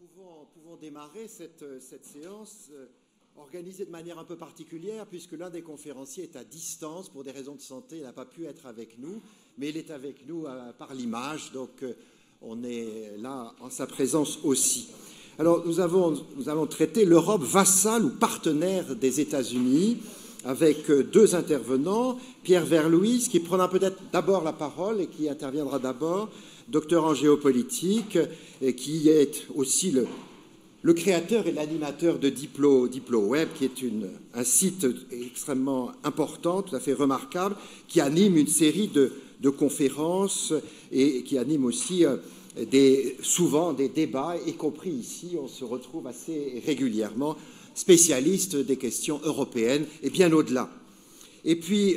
pouvons démarrer cette séance organisée de manière un peu particulière, puisque l'un des conférenciers est à distance pour des raisons de santé, il n'a pas pu être avec nous, mais il est avec nous par l'image, donc on est là en sa présence aussi. Alors nous allons traiter l'Europe vassale ou partenaire des États-Unis, avec deux intervenants, Pierre Verluys, qui prendra peut-être d'abord la parole et qui interviendra d'abord, docteur en géopolitique, et qui est aussi le créateur et l'animateur de DiploWeb, qui est un site extrêmement important, tout à fait remarquable, qui anime une série de conférences et qui anime aussi souvent des débats, y compris ici, on se retrouve assez régulièrement, spécialiste des questions européennes et bien au-delà. Et puis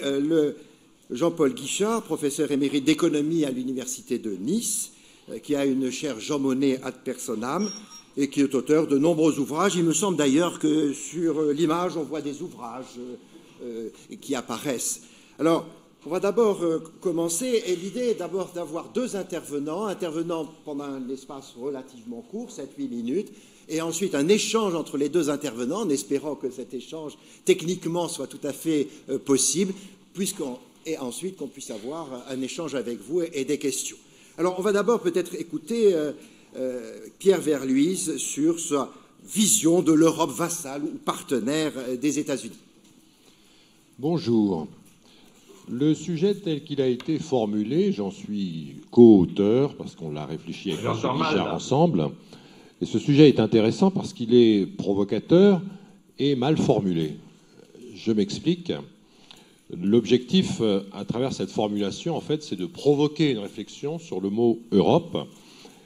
Jean-Paul Guichard, professeur émérite d'économie à l'université de Nice, qui a une chaire Jean Monnet ad personam et qui est auteur de nombreux ouvrages. Il me semble d'ailleurs que sur l'image, on voit des ouvrages qui apparaissent. Alors, on va d'abord commencer, et l'idée est d'abord d'avoir deux intervenants pendant un espace relativement court, 7-8 minutes, et ensuite un échange entre les deux intervenants, en espérant que cet échange techniquement soit tout à fait possible, et ensuite qu'on puisse avoir un échange avec vous et des questions. Alors on va d'abord peut-être écouter Pierre Verluys sur sa vision de l'Europe vassale ou partenaire des États-Unis. Bonjour. Le sujet tel qu'il a été formulé, j'en suis co-auteur parce qu'on l'a réfléchi avec Monsieur Guichard ensemble. Et ce sujet est intéressant parce qu'il est provocateur et mal formulé. Je m'explique. L'objectif, à travers cette formulation, en fait, c'est de provoquer une réflexion sur le mot Europe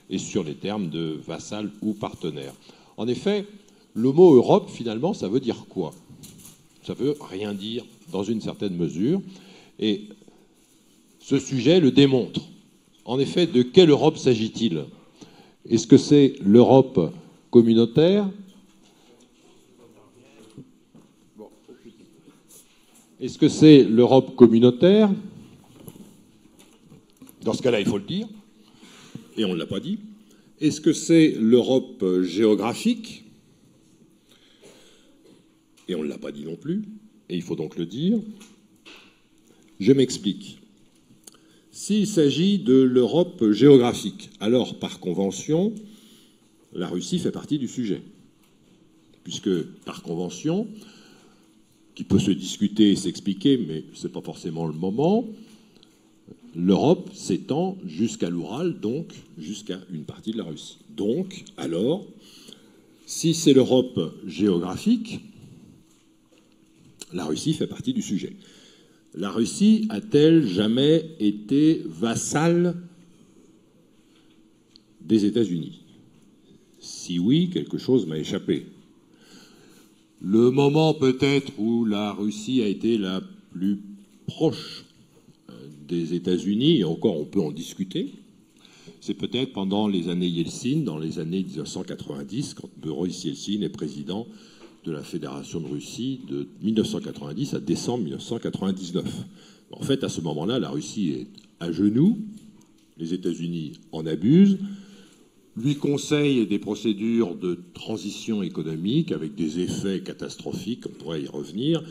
et sur les termes de vassal ou partenaire. En effet, le mot Europe, finalement, ça veut dire quoi? Ça veut rien dire dans une certaine mesure. Et ce sujet le démontre. En effet, de quelle Europe s'agit-il? Est-ce que c'est l'Europe communautaire? Est-ce que c'est l'Europe communautaire? Dans ce cas-là, il faut le dire. Et on ne l'a pas dit. Est-ce que c'est l'Europe géographique? Et on ne l'a pas dit non plus. Et il faut donc le dire. Je m'explique. S'il s'agit de l'Europe géographique, alors par convention, la Russie fait partie du sujet. Puisque par convention, qui peut se discuter et s'expliquer, mais ce n'est pas forcément le moment, l'Europe s'étend jusqu'à l'Oural, donc jusqu'à une partie de la Russie. Donc, alors, si c'est l'Europe géographique, la Russie fait partie du sujet. La Russie a-t-elle jamais été vassale des États-Unis? Si oui, quelque chose m'a échappé. Le moment peut-être où la Russie a été la plus proche des États-Unis, et encore on peut en discuter, c'est peut-être pendant les années Yeltsin, dans les années 1990, quand Boris Yeltsin est président de la Fédération de Russie de 1990 à décembre 1999. En fait, à ce moment-là, la Russie est à genoux, les États-Unis en abusent, lui conseillent des procédures de transition économique avec des effets catastrophiques, on pourrait y revenir.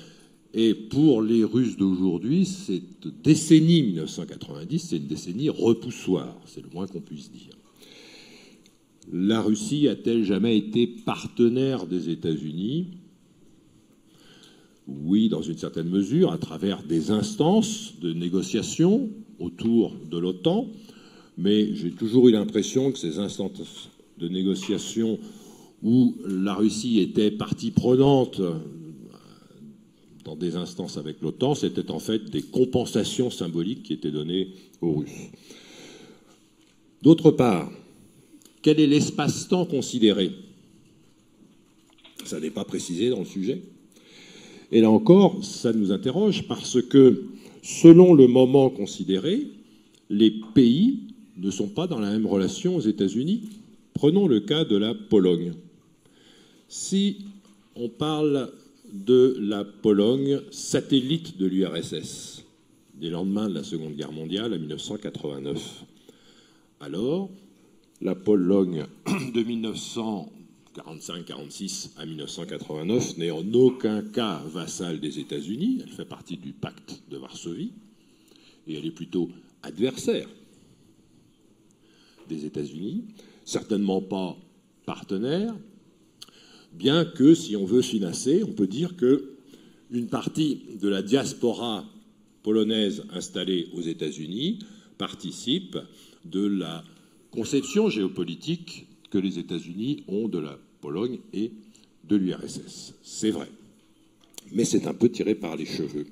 Et pour les Russes d'aujourd'hui, cette décennie 1990, c'est une décennie repoussoire, c'est le moins qu'on puisse dire. La Russie a-t-elle jamais été partenaire des États-Unis? Oui, dans une certaine mesure, à travers des instances de négociation autour de l'OTAN, mais j'ai toujours eu l'impression que ces instances de négociation où la Russie était partie prenante dans des instances avec l'OTAN, c'était en fait des compensations symboliques qui étaient données aux Russes. D'autre part, quel est l'espace-temps considéré? Ça n'est pas précisé dans le sujet. Et là encore, ça nous interroge parce que, selon le moment considéré, les pays ne sont pas dans la même relation aux États-Unis. Prenons le cas de la Pologne. Si on parle de la Pologne, satellite de l'URSS, des lendemains de la Seconde Guerre mondiale à 1989, alors la Pologne de 1945-46 à 1989 n'est en aucun cas vassale des États-Unis. Elle fait partie du pacte de Varsovie et elle est plutôt adversaire des États-Unis, certainement pas partenaire, bien que, si on veut financer, on peut dire qu'une partie de la diaspora polonaise installée aux États-Unis participe de la conception géopolitique que les États-Unis ont de la Pologne et de l'URSS. C'est vrai. Mais c'est un peu tiré par les cheveux.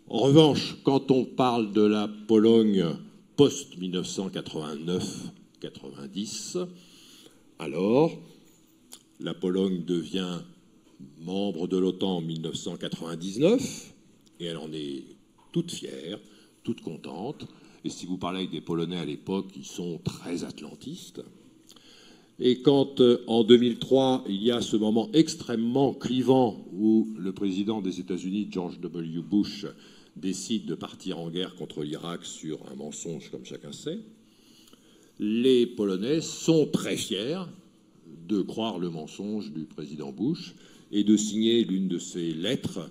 En revanche, quand on parle de la Pologne post-1989-90, alors la Pologne devient membre de l'OTAN en 1999 et elle en est toute fière, toute contente. Et si vous parlez avec des Polonais à l'époque, ils sont très atlantistes. Et quand, en 2003, il y a ce moment extrêmement clivant où le président des États-Unis, George W. Bush, décide de partir en guerre contre l'Irak sur un mensonge, comme chacun sait, les Polonais sont très fiers de croire le mensonge du président Bush et de signer l'une de ces lettres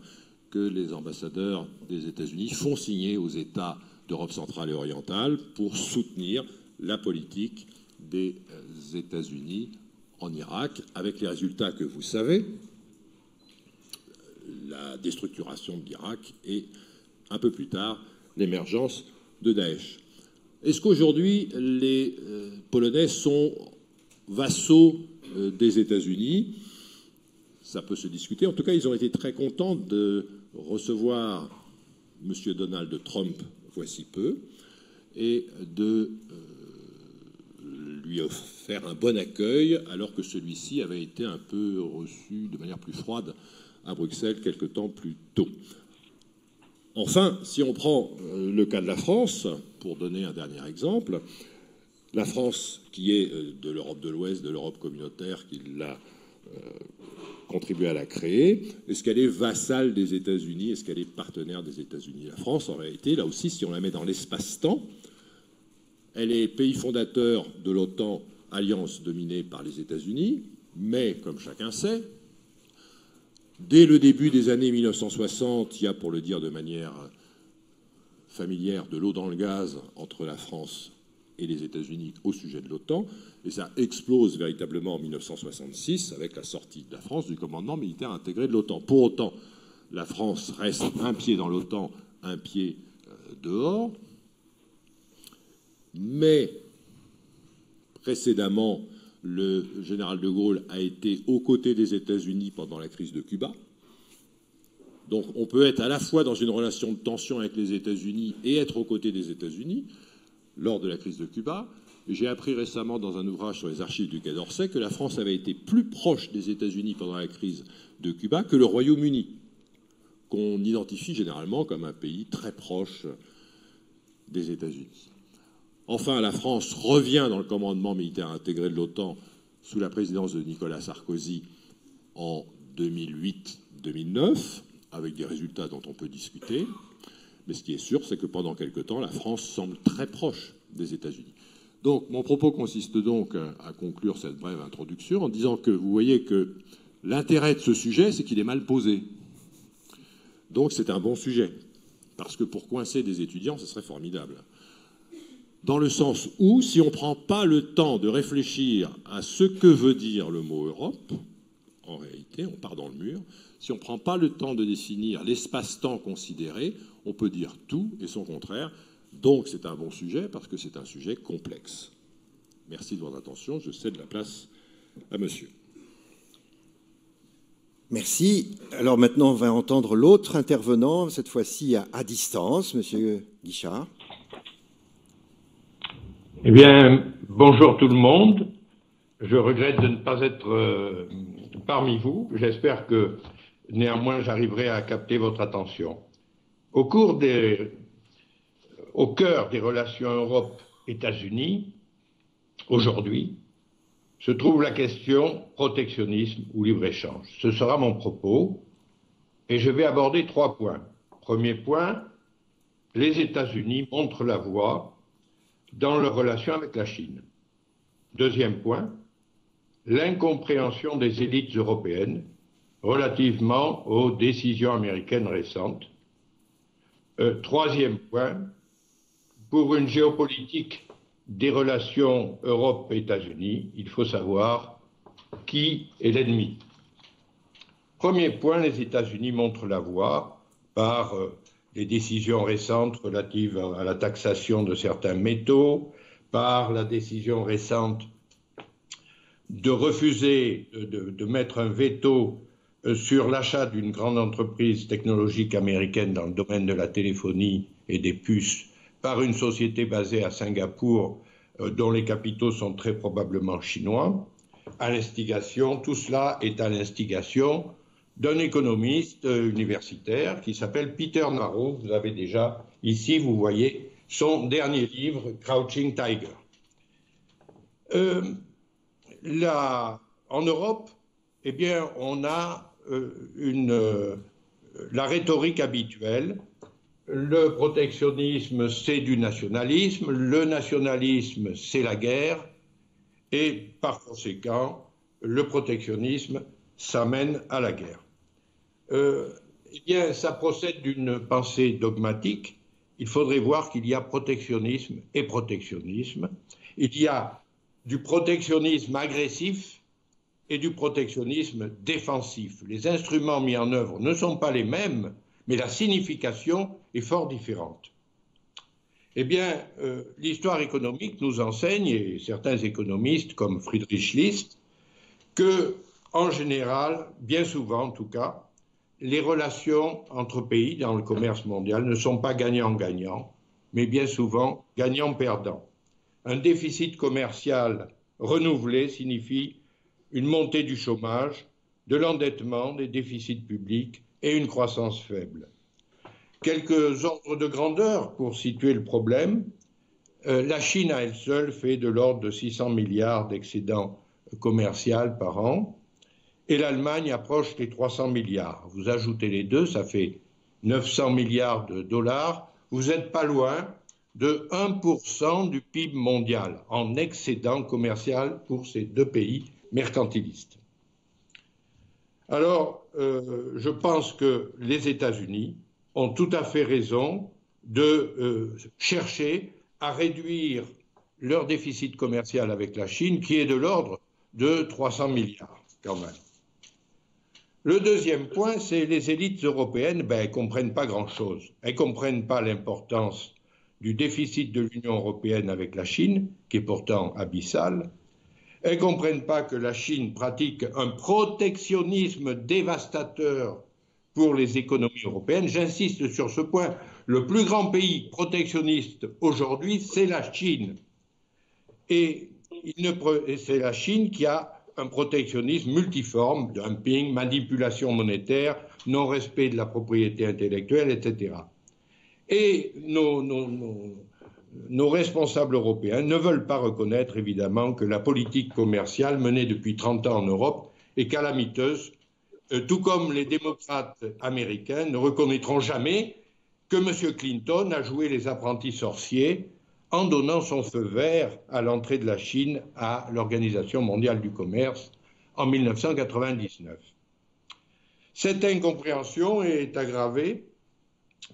que les ambassadeurs des États-Unis font signer aux États d'Europe centrale et orientale pour soutenir la politique des États-Unis en Irak, avec les résultats que vous savez, la déstructuration de l'Irak et, un peu plus tard, l'émergence de Daesh. Est-ce qu'aujourd'hui, les Polonais sont vassaux des États-Unis? Ça peut se discuter. En tout cas, ils ont été très contents de recevoir M. Donald Trump voici peu et de lui faire un bon accueil alors que celui-ci avait été un peu reçu de manière plus froide à Bruxelles quelque temps plus tôt. Enfin, si on prend le cas de la France, pour donner un dernier exemple, la France qui est de l'Europe de l'Ouest, de l'Europe communautaire, qui l'a contribué à la créer, est-ce qu'elle est vassale des États-Unis? Est-ce qu'elle est partenaire des États-Unis? La France, en réalité, là aussi, si on la met dans l'espace-temps, elle est pays fondateur de l'OTAN, alliance dominée par les États-Unis, mais, comme chacun sait, dès le début des années 1960, il y a, pour le dire de manière familière, de l'eau dans le gaz entre la France et les États-Unis au sujet de l'OTAN, et ça explose véritablement en 1966 avec la sortie de la France du commandement militaire intégré de l'OTAN. Pour autant, la France reste un pied dans l'OTAN, un pied dehors, mais précédemment, le général de Gaulle a été aux côtés des États-Unis pendant la crise de Cuba. Donc on peut être à la fois dans une relation de tension avec les États-Unis et être aux côtés des États-Unis lors de la crise de Cuba. J'ai appris récemment dans un ouvrage sur les archives du Quai d'Orsay que la France avait été plus proche des États-Unis pendant la crise de Cuba que le Royaume-Uni, qu'on identifie généralement comme un pays très proche des États-Unis. Enfin, la France revient dans le commandement militaire intégré de l'OTAN sous la présidence de Nicolas Sarkozy en 2008-2009, avec des résultats dont on peut discuter. Mais ce qui est sûr, c'est que pendant quelque temps, la France semble très proche des États-Unis. Donc, mon propos consiste donc à conclure cette brève introduction en disant que vous voyez que l'intérêt de ce sujet, c'est qu'il est mal posé. Donc, c'est un bon sujet. Parce que pour coincer des étudiants, ce serait formidable. Dans le sens où, si on ne prend pas le temps de réfléchir à ce que veut dire le mot Europe, en réalité, on part dans le mur. Si on ne prend pas le temps de définir l'espace-temps considéré, on peut dire tout et son contraire. Donc c'est un bon sujet parce que c'est un sujet complexe. Merci de votre attention. Je cède la place à monsieur. Merci. Alors maintenant, on va entendre l'autre intervenant, cette fois-ci à distance, monsieur Guichard. Eh bien, bonjour tout le monde. Je regrette de ne pas être parmi vous. J'espère que néanmoins j'arriverai à capter votre attention. Au cœur des relations Europe-États-Unis, aujourd'hui, se trouve la question protectionnisme ou libre-échange. Ce sera mon propos et je vais aborder 3 points. Premier point, les États-Unis montrent la voie dans leur relation avec la Chine. Deuxième point, l'incompréhension des élites européennes relativement aux décisions américaines récentes. Troisième point, pour une géopolitique des relations Europe-États-Unis, il faut savoir qui est l'ennemi. Premier point, les États-Unis montrent la voie par les décisions récentes relatives à la taxation de certains métaux, par la décision récente de refuser de mettre un veto sur l'achat d'une grande entreprise technologique américaine dans le domaine de la téléphonie et des puces par une société basée à Singapour dont les capitaux sont très probablement chinois, à l'instigation, tout cela est à l'instigation d'un économiste universitaire qui s'appelle Peter Navarro. Vous avez déjà ici, vous voyez, son dernier livre, Crouching Tiger. En Europe, eh bien, on a la rhétorique habituelle. Le protectionnisme, c'est du nationalisme. Le nationalisme, c'est la guerre. Et par conséquent, le protectionnisme, ça mène à la guerre. Eh bien, ça procède d'une pensée dogmatique. Il faudrait voir qu'il y a protectionnisme et protectionnisme. Il y a du protectionnisme agressif et du protectionnisme défensif. Les instruments mis en œuvre ne sont pas les mêmes, mais la signification est fort différente. Eh bien, l'histoire économique nous enseigne, et certains économistes comme Friedrich List, que, en général, bien souvent en tout cas, les relations entre pays dans le commerce mondial ne sont pas gagnant-gagnant, mais bien souvent gagnant-perdant. Un déficit commercial renouvelé signifie une montée du chômage, de l'endettement, des déficits publics et une croissance faible. Quelques ordres de grandeur pour situer le problème. La Chine à elle seule fait de l'ordre de 600 milliards d'excédent commercial par an et l'Allemagne approche les 300 milliards. Vous ajoutez les deux, ça fait 900 milliards de dollars. Vous n'êtes pas loin de 1% du PIB mondial en excédent commercial pour ces deux pays mercantilistes. Alors, je pense que les États-Unis ont tout à fait raison de chercher à réduire leur déficit commercial avec la Chine, qui est de l'ordre de 300 milliards quand même. Le deuxième point, c'est les élites européennes, elles ne comprennent pas grand-chose. Elles ne comprennent pas l'importance du déficit de l'Union européenne avec la Chine, qui est pourtant abyssal. Elles ne comprennent pas que la Chine pratique un protectionnisme dévastateur pour les économies européennes. J'insiste sur ce point. Le plus grand pays protectionniste aujourd'hui, c'est la Chine. Et c'est la Chine qui a un protectionnisme multiforme, dumping, manipulation monétaire, non-respect de la propriété intellectuelle, etc. Et nos responsables européens ne veulent pas reconnaître, évidemment, que la politique commerciale menée depuis 30 ans en Europe est calamiteuse, tout comme les démocrates américains ne reconnaîtront jamais que M. Clinton a joué les apprentis sorciers en donnant son feu vert à l'entrée de la Chine à l'Organisation mondiale du commerce en 1999. Cette incompréhension est aggravée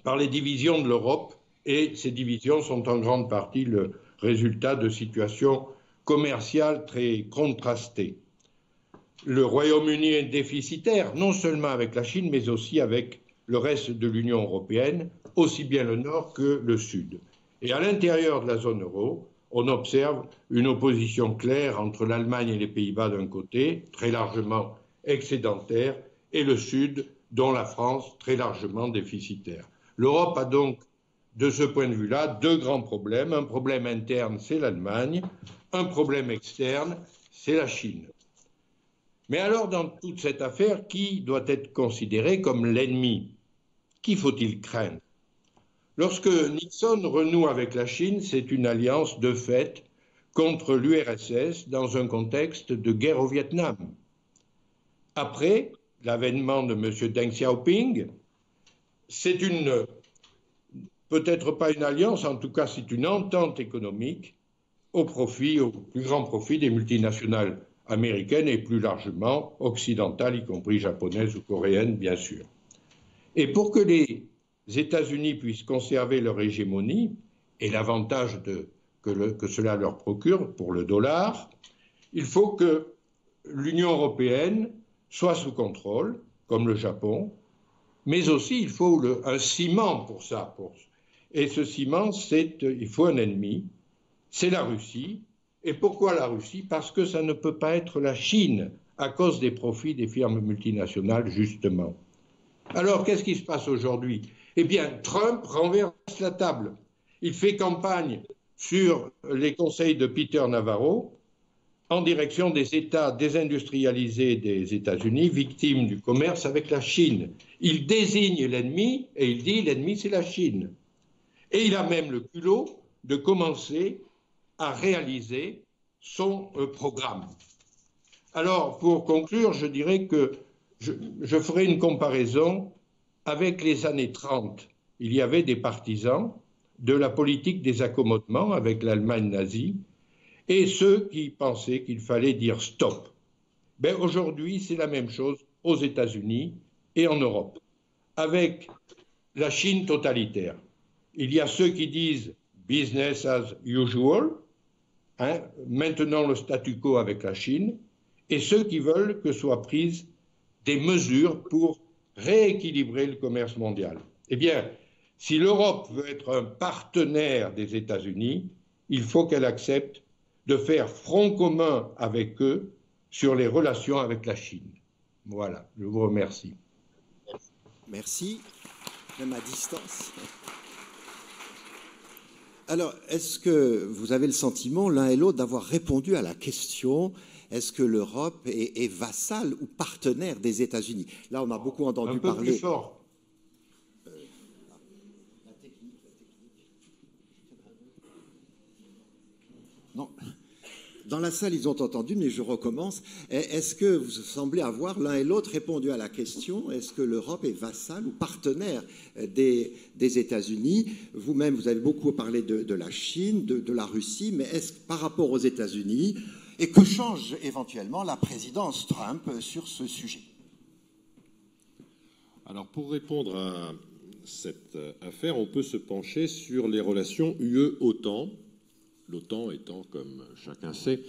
par les divisions de l'Europe, et ces divisions sont en grande partie le résultat de situations commerciales très contrastées. Le Royaume-Uni est déficitaire, non seulement avec la Chine, mais aussi avec le reste de l'Union européenne, aussi bien le Nord que le Sud. Et à l'intérieur de la zone euro, on observe une opposition claire entre l'Allemagne et les Pays-Bas d'un côté, très largement excédentaire, et le Sud, dont la France, très largement déficitaire. L'Europe a donc, de ce point de vue-là, deux grands problèmes. Un problème interne, c'est l'Allemagne. Un problème externe, c'est la Chine. Mais alors, dans toute cette affaire, qui doit être considéré comme l'ennemi? Qui faut-il craindre? Lorsque Nixon renoue avec la Chine, c'est une alliance de fait contre l'URSS dans un contexte de guerre au Vietnam. Après l'avènement de M. Deng Xiaoping, c'est peut-être pas une alliance, en tout cas c'est une entente économique au plus grand profit des multinationales américaines et plus largement occidentales, y compris japonaises ou coréennes, bien sûr. Et pour que les États-Unis puissent conserver leur hégémonie et l'avantage que cela leur procure pour le dollar, il faut que l'Union européenne soit sous contrôle, comme le Japon, mais aussi il faut un ciment pour ça. Et ce ciment, il faut un ennemi, c'est la Russie. Et pourquoi la Russie? Parce que ça ne peut pas être la Chine, à cause des profits des firmes multinationales, justement. Alors, qu'est-ce qui se passe aujourd'hui? Eh bien, Trump renverse la table. Il fait campagne sur les conseils de Peter Navarro en direction des États désindustrialisés des États-Unis, victimes du commerce avec la Chine. Il désigne l'ennemi et il dit l'ennemi, c'est la Chine. Et il a même le culot de commencer à réaliser son programme. Alors, pour conclure, je dirais que je ferai une comparaison avec les années 30. Il y avait des partisans de la politique des accommodements avec l'Allemagne nazie et ceux qui pensaient qu'il fallait dire stop. Ben, aujourd'hui, c'est la même chose aux États-Unis et en Europe, avec la Chine totalitaire. Il y a ceux qui disent business as usual, maintenant le statu quo avec la Chine, et ceux qui veulent que soient prises des mesures pour rééquilibrer le commerce mondial. Eh bien, si l'Europe veut être un partenaire des États-Unis, il faut qu'elle accepte de faire front commun avec eux sur les relations avec la Chine. Voilà, je vous remercie. Merci, même à distance. Alors, est-ce que vous avez le sentiment, l'un et l'autre, d'avoir répondu à la question: est-ce que l'Europe est vassale ou partenaire des États-Unis? Là, on a beaucoup entendu parler. Un peu plus fort. Non. Dans la salle, ils ont entendu, mais je recommence. Est-ce que vous semblez avoir, l'un et l'autre, répondu à la question: est-ce que l'Europe est vassale ou partenaire des États-Unis? Vous-même, vous avez beaucoup parlé de la Chine, de la Russie, mais est-ce que par rapport aux États-Unis, et que change éventuellement la présidence Trump sur ce sujet? Alors, pour répondre à cette affaire, on peut se pencher sur les relations UE-OTAN. L'OTAN étant, comme chacun sait,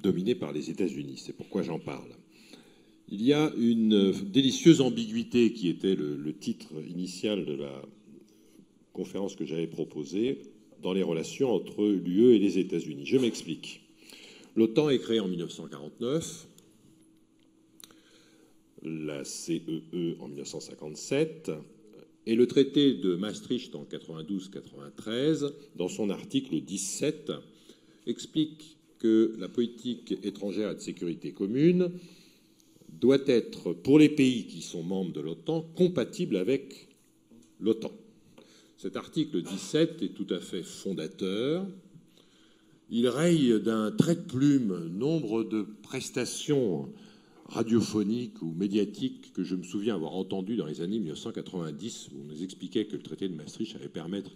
dominée par les États-Unis. C'est pourquoi j'en parle. Il y a une délicieuse ambiguïté qui était le titre initial de la conférence que j'avais proposée dans les relations entre l'UE et les États-Unis. Je m'explique. L'OTAN est créée en 1949, la CEE en 1957, et le traité de Maastricht en 92-93, dans son article 17, explique que la politique étrangère et de sécurité commune doit être, pour les pays qui sont membres de l'OTAN, compatible avec l'OTAN. Cet article 17 est tout à fait fondateur. Il raye d'un trait de plume nombre de prestations radiophoniques ou médiatiques que je me souviens avoir entendues dans les années 1990, où on nous expliquait que le traité de Maastricht allait permettre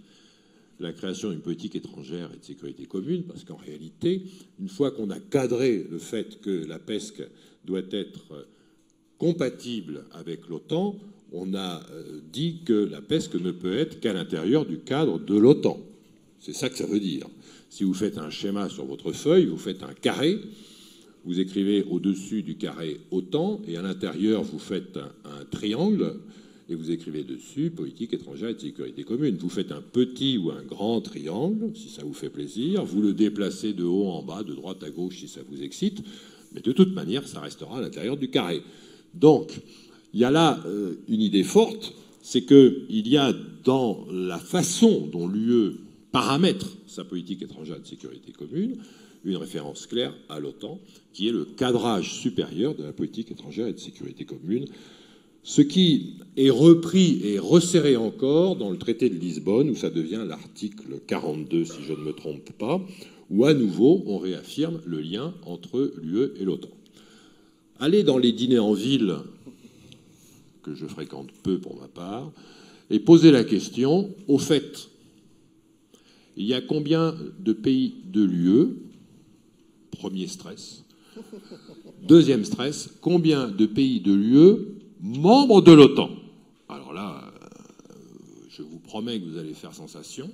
la création d'une politique étrangère et de sécurité commune, parce qu'en réalité, une fois qu'on a cadré le fait que la PESC doit être compatible avec l'OTAN, on a dit que la PESC ne peut être qu'à l'intérieur du cadre de l'OTAN. C'est ça que ça veut dire. Si vous faites un schéma sur votre feuille, vous faites un carré, vous écrivez au-dessus du carré OTAN, et à l'intérieur, vous faites un triangle, et vous écrivez dessus politique étrangère et de sécurité commune. Vous faites un petit ou un grand triangle, si ça vous fait plaisir, vous le déplacez de haut en bas, de droite à gauche, si ça vous excite, mais de toute manière, ça restera à l'intérieur du carré. Donc, il y a là une idée forte, c'est qu'il y a dans la façon dont l'UE paramètre sa politique étrangère et de sécurité commune une référence claire à l'OTAN, qui est le cadrage supérieur de la politique étrangère et de sécurité commune, ce qui est repris et resserré encore dans le traité de Lisbonne, où ça devient l'article 42, si je ne me trompe pas, où à nouveau on réaffirme le lien entre l'UE et l'OTAN. Aller dans les dîners en ville, que je fréquente peu pour ma part, et poser la question, au fait, il y a combien de pays de l'UE? Premier stress. Deuxième stress, combien de pays de l'UE membres de l'OTAN? Alors là, je vous promets que vous allez faire sensation,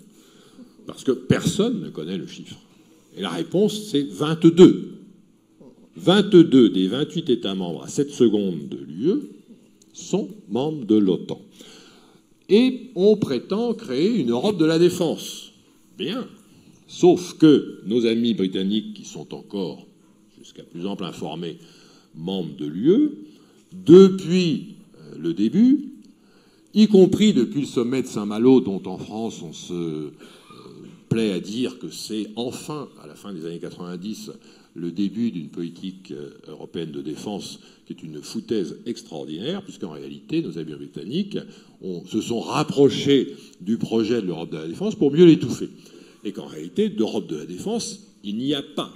parce que personne ne connaît le chiffre. Et la réponse, c'est 22. 22 des 28 États membres à 7 secondes de l'UE sont membres de l'OTAN. Et on prétend créer une Europe de la défense. Bien. Sauf que nos amis britanniques, qui sont encore, jusqu'à plus ample informés, membres de l'UE, depuis le début, y compris depuis le sommet de Saint-Malo, dont en France on se plaît à dire que c'est enfin, à la fin des années 90, le début d'une politique européenne de défense qui est une foutaise extraordinaire, puisqu'en réalité, nos amis britanniques se sont rapprochés du projet de l'Europe de la défense pour mieux l'étouffer. Et qu'en réalité, d'Europe de la défense, il n'y a pas.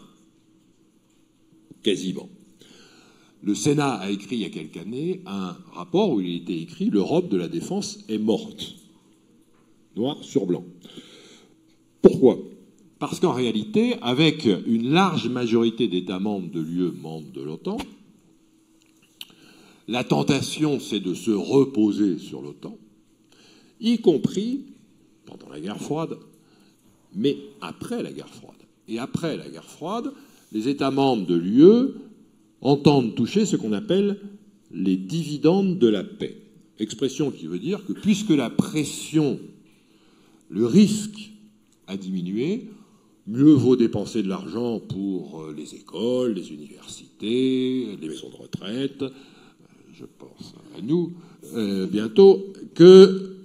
Quasiment. Le Sénat a écrit il y a quelques années un rapport où il était écrit « L'Europe de la défense est morte ». Noir sur blanc. Pourquoi ? Parce qu'en réalité, avec une large majorité d'États membres de l'UE, membres de l'OTAN, la tentation, c'est de se reposer sur l'OTAN, y compris pendant la guerre froide, mais après la guerre froide. Et après la guerre froide, les États membres de l'UE entendent toucher ce qu'on appelle les dividendes de la paix. Expression qui veut dire que puisque la pression, le risque a diminué, mieux vaut dépenser de l'argent pour les écoles, les universités, les maisons de retraite, je pense à nous, bientôt, que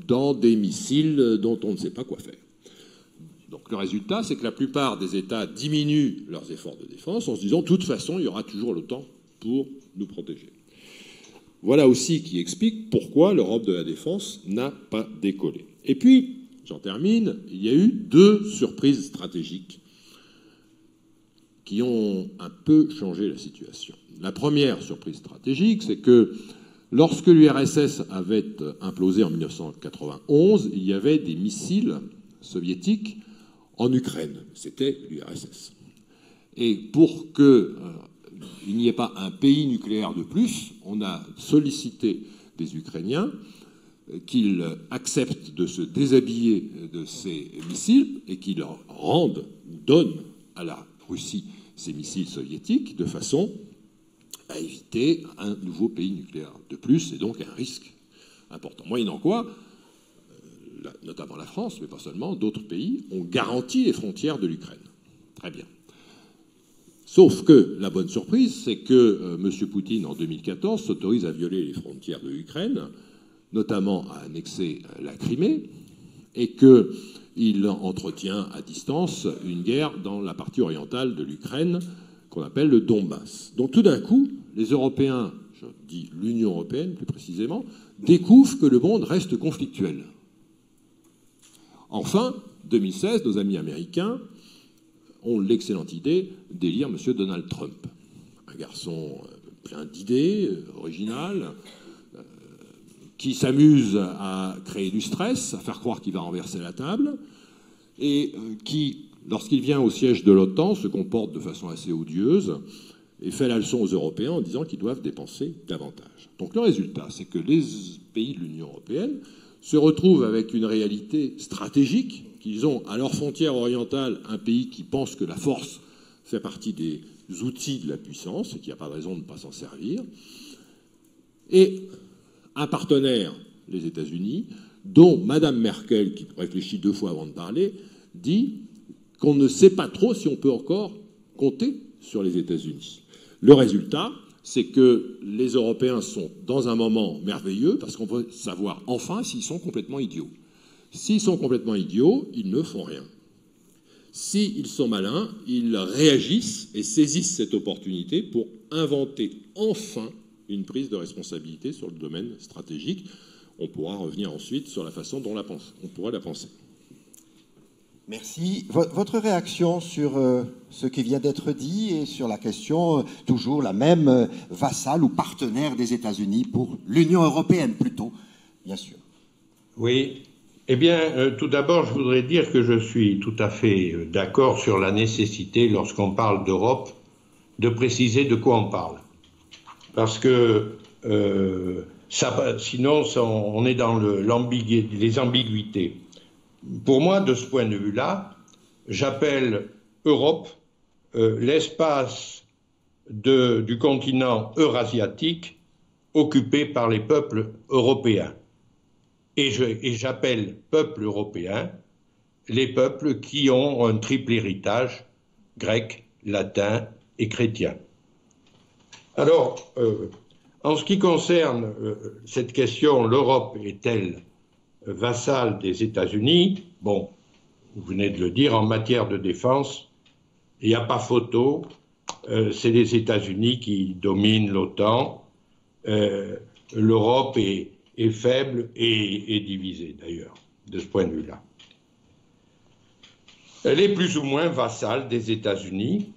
dans des missiles dont on ne sait pas quoi faire. Donc le résultat, c'est que la plupart des États diminuent leurs efforts de défense en se disant, de toute façon, il y aura toujours l'OTAN pour nous protéger. Voilà aussi qui explique pourquoi l'Europe de la défense n'a pas décollé. Et puis, j'en termine, il y a eu 2 surprises stratégiques qui ont un peu changé la situation. La première surprise stratégique, c'est que lorsque l'URSS avait implosé en 1991, il y avait des missiles soviétiques en Ukraine. C'était l'URSS. Et pour qu'il n'y ait pas un pays nucléaire de plus, on a sollicité des Ukrainiens qu'ils acceptent de se déshabiller de ces missiles et qu'ils donnent à la Russie ces missiles soviétiques de façon à éviter un nouveau pays nucléaire de plus, et donc un risque important. Moyennant quoi, notamment la France, mais pas seulement, d'autres pays ont garanti les frontières de l'Ukraine. Très bien. Sauf que la bonne surprise, c'est que M. Poutine, en 2014, s'autorise à violer les frontières de l'Ukraine, notamment à annexer la Crimée, et qu'il entretient à distance une guerre dans la partie orientale de l'Ukraine qu'on appelle le Donbass. Donc tout d'un coup, les Européens, je dis l'Union européenne plus précisément, découvrent que le monde reste conflictuel. Enfin, 2016, nos amis américains ont l'excellente idée d'élire M. Donald Trump, un garçon plein d'idées, original, qui s'amuse à créer du stress, à faire croire qu'il va renverser la table, et qui, lorsqu'il vient au siège de l'OTAN, se comporte de façon assez odieuse et fait la leçon aux Européens en disant qu'ils doivent dépenser davantage. Donc le résultat, c'est que les pays de l'Union européenne se retrouvent avec une réalité stratégique, qu'ils ont à leur frontière orientale un pays qui pense que la force fait partie des outils de la puissance et qu'il n'y a pas de raison de ne pas s'en servir, et un partenaire, les États-Unis, dont Mme Merkel, qui réfléchit 2 fois avant de parler, dit qu'on ne sait pas trop si on peut encore compter sur les États-Unis. Le résultat, c'est que les Européens sont dans un moment merveilleux parce qu'on veut savoir enfin s'ils sont complètement idiots. S'ils sont complètement idiots, ils ne font rien. S'ils sont malins, ils réagissent et saisissent cette opportunité pour inventer enfin une prise de responsabilité sur le domaine stratégique. On pourra revenir ensuite sur la façon dont on pourra la penser. Merci. Votre réaction sur ce qui vient d'être dit et sur la question, toujours la même, vassale ou partenaire des États-Unis pour l'Union européenne plutôt, bien sûr. Oui, Eh bien, tout d'abord, je voudrais dire que je suis tout à fait d'accord sur la nécessité, lorsqu'on parle d'Europe, de préciser de quoi on parle. Parce que sinon, on est dans les ambiguïtés. Pour moi, de ce point de vue-là, j'appelle Europe l'espace du continent eurasiatique occupé par les peuples européens. Et j'appelle peuples européens les peuples qui ont un triple héritage grec, latin et chrétien. Alors, en ce qui concerne cette question, l'Europe est-elle vassale des États-Unis? Bon, vous venez de le dire, en matière de défense, il n'y a pas photo, c'est les États-Unis qui dominent l'OTAN. L'Europe est faible et divisée, d'ailleurs, de ce point de vue-là. Elle est plus ou moins vassale des États-Unis,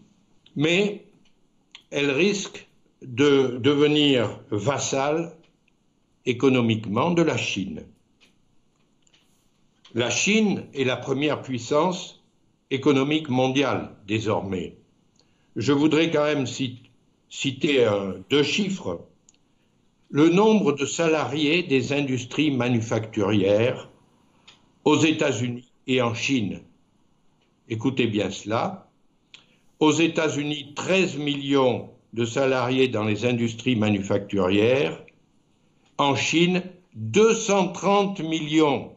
mais elle risque de devenir vassale économiquement de la Chine. La Chine est la première puissance économique mondiale désormais. Je voudrais quand même citer deux chiffres. Le nombre de salariés des industries manufacturières aux États-Unis et en Chine. Écoutez bien cela. Aux États-Unis, 13 millions de salariés dans les industries manufacturières. En Chine, 230 millions.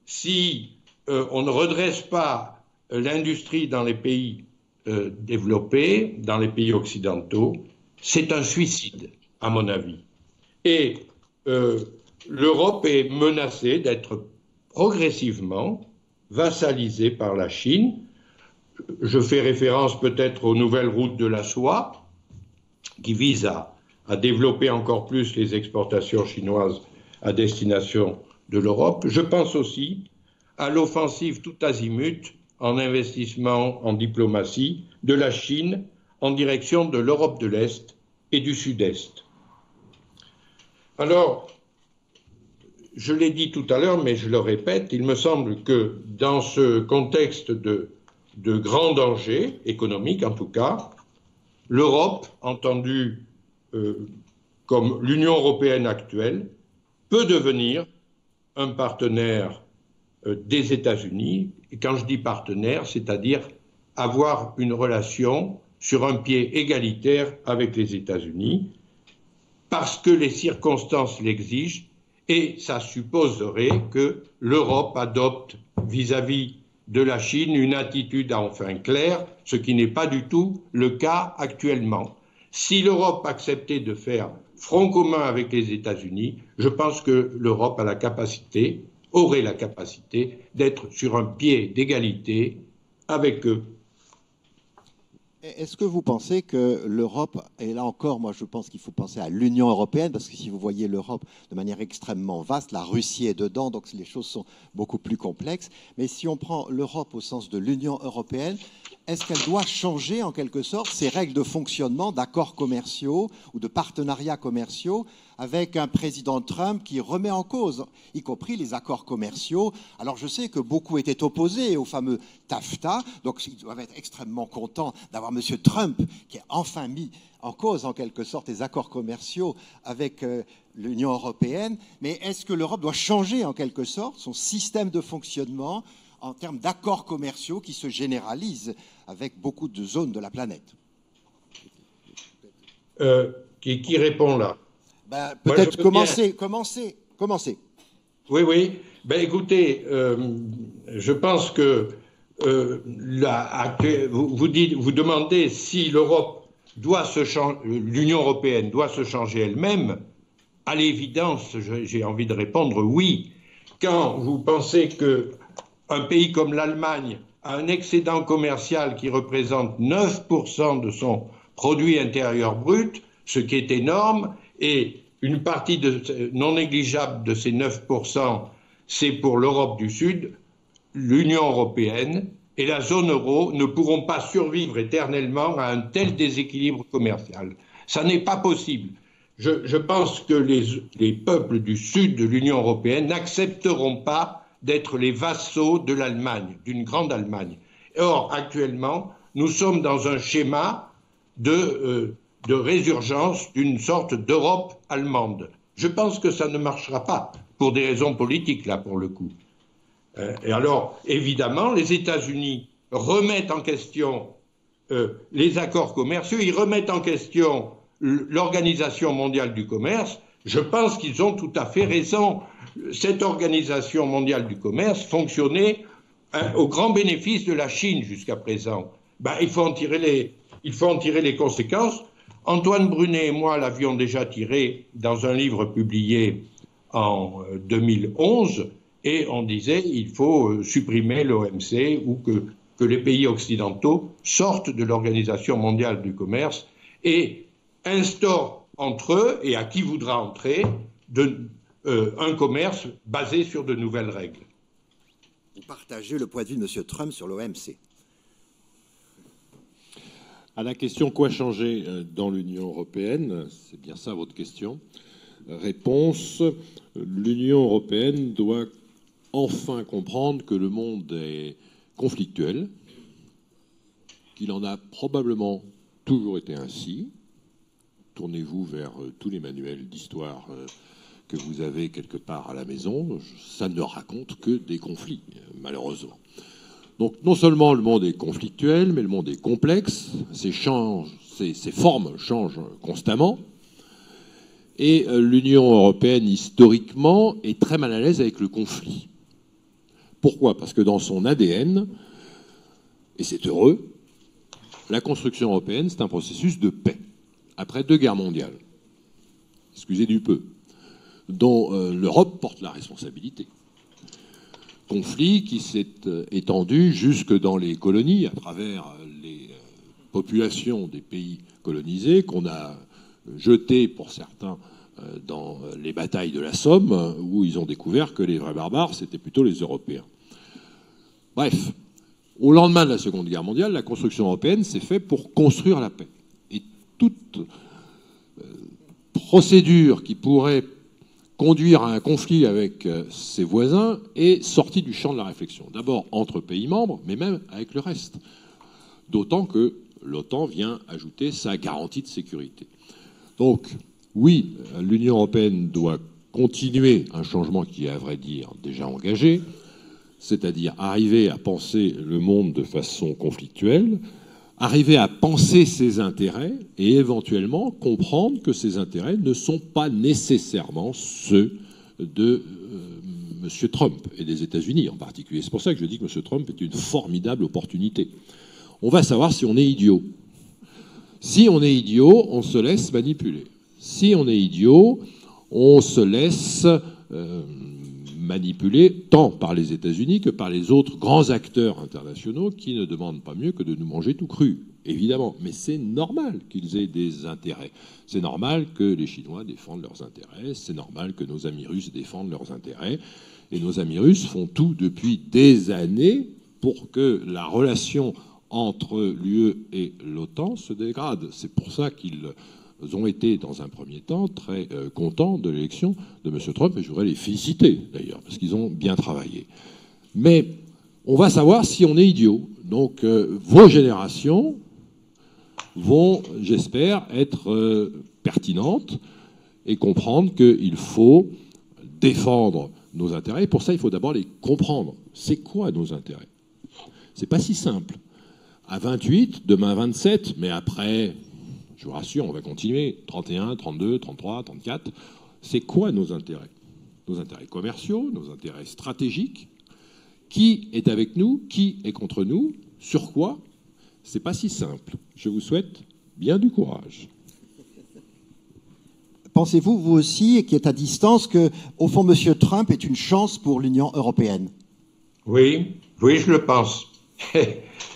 Si on ne redresse pas l'industrie dans les pays développés, dans les pays occidentaux, c'est un suicide, à mon avis. Et l'Europe est menacée d'être progressivement vassalisée par la Chine. Je fais référence peut-être aux nouvelles routes de la soie, qui visent à développer encore plus les exportations chinoises à destination de l'Europe. Je pense aussi à l'offensive tout azimut en investissement en diplomatie de la Chine en direction de l'Europe de l'Est et du Sud-Est. Alors, je l'ai dit tout à l'heure, mais je le répète, il me semble que dans ce contexte de grand danger économique, en tout cas, l'Europe, entendue comme l'Union européenne actuelle, peut devenir un partenaire des États-Unis. Et quand je dis partenaire, c'est-à-dire avoir une relation sur un pied égalitaire avec les États-Unis, parce que les circonstances l'exigent, et ça supposerait que l'Europe adopte vis-à-vis de la Chine une attitude enfin claire, ce qui n'est pas du tout le cas actuellement. Si l'Europe acceptait de faire front commun avec les États-Unis, je pense que l'Europe aurait la capacité d'être sur un pied d'égalité avec eux. Est-ce que vous pensez que l'Europe, et là encore, moi je pense qu'il faut penser à l'Union européenne, parce que si vous voyez l'Europe de manière extrêmement vaste, la Russie est dedans, donc les choses sont beaucoup plus complexes, mais si on prend l'Europe au sens de l'Union européenne, est-ce qu'elle doit changer en quelque sorte ses règles de fonctionnement, d'accords commerciaux ou de partenariats commerciaux avec un président Trump qui remet en cause, y compris les accords commerciaux? Alors je sais que beaucoup étaient opposés au fameux TAFTA, donc ils doivent être extrêmement contents d'avoir M. Trump qui a enfin mis en cause en quelque sorte les accords commerciaux avec l'Union européenne. Mais est-ce que l'Europe doit changer en quelque sorte son système de fonctionnement en termes d'accords commerciaux qui se généralisent avec beaucoup de zones de la planète? Qui répond là? Ben, peut-être commencer. Oui. Ben, écoutez, je pense que vous demandez si l'Union européenne doit se changer elle-même. À l'évidence, j'ai envie de répondre oui. Quand vous pensez qu'un pays comme l'Allemagne a un excédent commercial qui représente 9% de son produit intérieur brut, ce qui est énorme, et une partie non négligeable de ces 9%, c'est pour l'Europe du Sud, l'Union européenne et la zone euro ne pourront pas survivre éternellement à un tel déséquilibre commercial. Ça n'est pas possible. je pense que les peuples du sud de l'Union européenne n'accepteront pas d'être les vassaux de l'Allemagne, d'une grande Allemagne. Or, actuellement, nous sommes dans un schéma de résurgence d'une sorte d'Europe allemande. Je pense que ça ne marchera pas, pour des raisons politiques, là, pour le coup. Et alors, évidemment, les États-Unis remettent en question les accords commerciaux, ils remettent en question l'Organisation mondiale du commerce. Je pense qu'ils ont tout à fait raison. Cette Organisation mondiale du commerce fonctionnait au grand bénéfice de la Chine jusqu'à présent. Ben, il faut en tirer les conséquences. Antoine Brunet et moi l'avions déjà tiré dans un livre publié en 2011, et on disait il faut supprimer l'OMC ou que les pays occidentaux sortent de l'Organisation mondiale du commerce et instaurent entre eux, et à qui voudra entrer, un commerce basé sur de nouvelles règles. Vous partagez le point de vue de M. Trump sur l'OMC. À la question « Quoi changer dans l'Union européenne ?» c'est bien ça votre question. Réponse, l'Union européenne doit enfin comprendre que le monde est conflictuel, qu'il en a probablement toujours été ainsi. Tournez-vous vers tous les manuels d'histoire que vous avez quelque part à la maison, ça ne raconte que des conflits, malheureusement. Donc non seulement le monde est conflictuel, mais le monde est complexe, ses formes changent constamment, et l'Union européenne, historiquement, est très mal à l'aise avec le conflit. Pourquoi ? Parce que dans son ADN, et c'est heureux, la construction européenne, c'est un processus de paix, après 2 guerres mondiales, excusez du peu, dont l'Europe porte la responsabilité. Conflit qui s'est étendu jusque dans les colonies, à travers les populations des pays colonisés, qu'on a jetés, pour certains, dans les batailles de la Somme, où ils ont découvert que les vrais barbares, c'était plutôt les Européens. Bref, au lendemain de la Seconde Guerre mondiale, la construction européenne s'est faite pour construire la paix. Et toute procédure qui pourrait conduire à un conflit avec ses voisins est sortie du champ de la réflexion. D'abord entre pays membres, mais même avec le reste. D'autant que l'OTAN vient ajouter sa garantie de sécurité. Donc, oui, l'Union européenne doit continuer un changement qui est, à vrai dire, déjà engagé, c'est-à-dire arriver à penser le monde de façon conflictuelle, arriver à penser ses intérêts et éventuellement comprendre que ces intérêts ne sont pas nécessairement ceux de M. Trump et des États-Unis en particulier. C'est pour ça que je dis que M. Trump est une formidable opportunité. On va savoir si on est idiot. Si on est idiot, on se laisse manipuler. Si on est idiot, on se laisse manipuler tant par les États-Unis que par les autres grands acteurs internationaux qui ne demandent pas mieux que de nous manger tout cru, évidemment. Mais c'est normal qu'ils aient des intérêts. C'est normal que les Chinois défendent leurs intérêts. C'est normal que nos amis russes défendent leurs intérêts. Et nos amis russes font tout depuis des années pour que la relation entre l'UE et l'OTAN se dégrade. C'est pour ça qu'ils ont été, dans un premier temps, très contents de l'élection de M. Trump, et je voudrais les féliciter, d'ailleurs, parce qu'ils ont bien travaillé. Mais on va savoir si on est idiot. Donc, vos générations vont, j'espère, être pertinentes et comprendre qu'il faut défendre nos intérêts. Et pour ça, il faut d'abord les comprendre. C'est quoi nos intérêts ? C'est pas si simple. À 28, demain 27, mais après... Je vous rassure, on va continuer. 31, 32, 33, 34. C'est quoi nos intérêts ? Nos intérêts commerciaux, nos intérêts stratégiques. Qui est avec nous ? Qui est contre nous ? Sur quoi ? C'est pas si simple. Je vous souhaite bien du courage. Pensez-vous, vous aussi, qui êtes à distance, que, au fond, M. Trump est une chance pour l'Union européenne ? Oui, je le pense.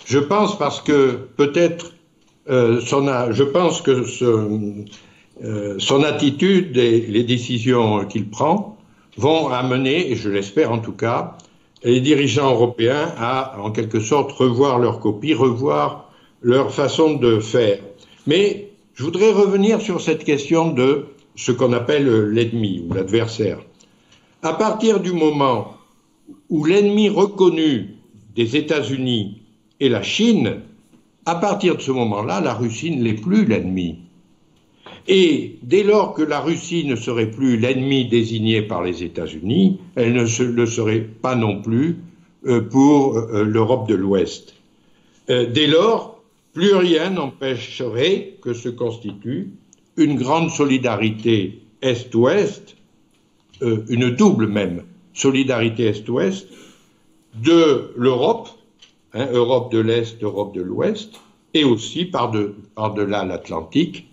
Je pense parce que peut-être... je pense que son attitude et les décisions qu'il prend vont amener, et je l'espère en tout cas, les dirigeants européens à, en quelque sorte, revoir leur copie, revoir leur façon de faire. Mais je voudrais revenir sur cette question de ce qu'on appelle l'ennemi ou l'adversaire. À partir du moment où l'ennemi reconnu des États-Unis est la Chine, à partir de ce moment-là, la Russie ne l'est plus l'ennemi. Et dès lors que la Russie ne serait plus l'ennemi désigné par les États-Unis, elle ne le serait pas non plus pour l'Europe de l'Ouest. Dès lors, plus rien n'empêcherait que se constitue une grande solidarité Est-Ouest, une double même solidarité Est-Ouest de l'Europe, Europe de l'Est, Europe de l'Ouest, et aussi par-delà l'Atlantique,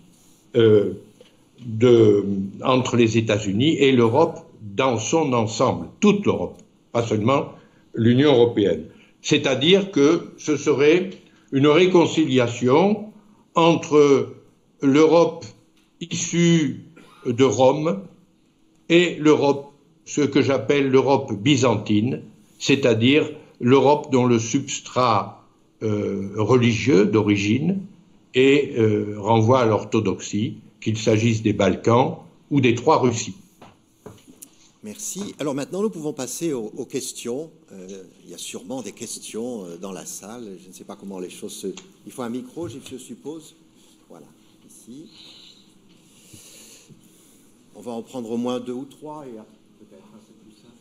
entre les États-Unis et l'Europe dans son ensemble, toute l'Europe, pas seulement l'Union européenne. C'est-à-dire que ce serait une réconciliation entre l'Europe issue de Rome et l'Europe, ce que j'appelle l'Europe byzantine, c'est-à-dire l'Europe dont le substrat religieux d'origine renvoie à l'orthodoxie, qu'il s'agisse des Balkans ou des trois Russies. Merci. Alors maintenant, nous pouvons passer aux questions. Il y a sûrement des questions dans la salle. Je ne sais pas comment les choses se... Il faut un micro, je suppose. Voilà, ici. On va en prendre au moins 2 ou 3 et peut-être c'est plus simple.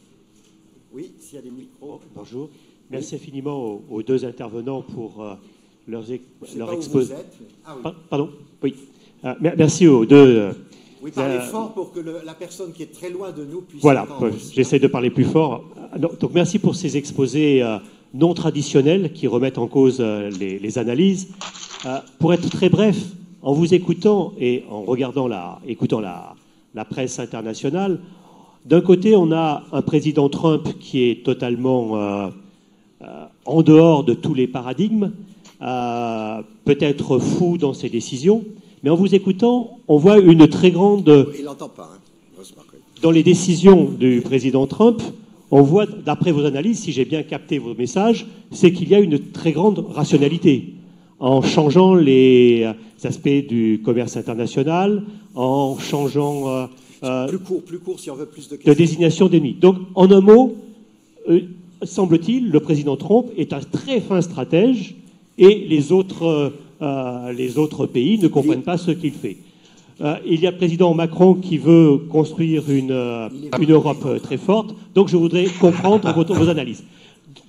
Oui, s'il y a des micros. Bonjour. Merci infiniment aux 2 intervenants pour leur exposé. Ah, oui. Pardon. Oui. Merci aux 2. Oui, parlez fort pour que la personne qui est très loin de nous puisse... Voilà, j'essaie de parler plus fort. Donc merci pour ces exposés non traditionnels qui remettent en cause les analyses. Pour être très bref, en vous écoutant et en écoutant la presse internationale, d'un côté, on a un président Trump qui est totalement en dehors de tous les paradigmes, peut-être fou dans ses décisions, mais en vous écoutant, on voit une très grande... Il n'entend pas, hein. Dans les décisions du président Trump, on voit, d'après vos analyses, si j'ai bien capté vos messages, c'est qu'il y a une très grande rationalité en changeant les aspects du commerce international, en changeant... plus court, si on veut plus de questions. De désignation d'ennemis. Donc, en un mot, semble-t-il, le président Trump est un très fin stratège et les autres pays ne comprennent pas ce qu'il fait. Il y a le président Macron qui veut construire une Europe très forte. Donc, je voudrais comprendre vos analyses.